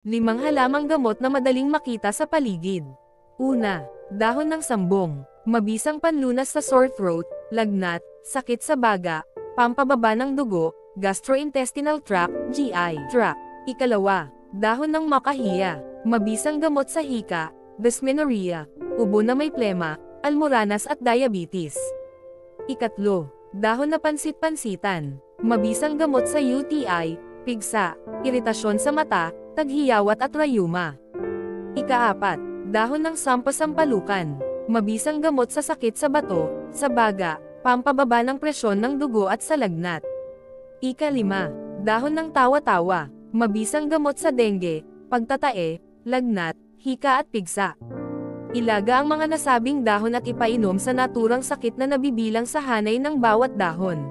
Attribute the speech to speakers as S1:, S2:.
S1: 5 halamang gamot na madaling makita sa paligid. Una, dahon ng sambong. Mabisang panlunas sa sore throat, lagnat, sakit sa baga, pampababa ng dugo, gastrointestinal tract, GI tract. Ikalawa, dahon ng makahiya. Mabisang gamot sa hika, dysmenorrhea, ubo na may plema, almoranas at diabetes. Ikatlo, dahon na pansit-pansitan. Mabisang gamot sa UTI, pigsa, iritasyon sa mata, taghiyawat at rayuma. Ikaapat, dahon ng sampasampalukan. Mabisang gamot sa sakit sa bato, sa baga, pampababa ng presyon ng dugo at sa lagnat. Ikalima, dahon ng tawa-tawa. Mabisang gamot sa dengue, pagtatae, lagnat, hika at pigsa. Ilaga ang mga nasabing dahon at ipainom sa naturang sakit na nabibilang sa hanay ng bawat dahon.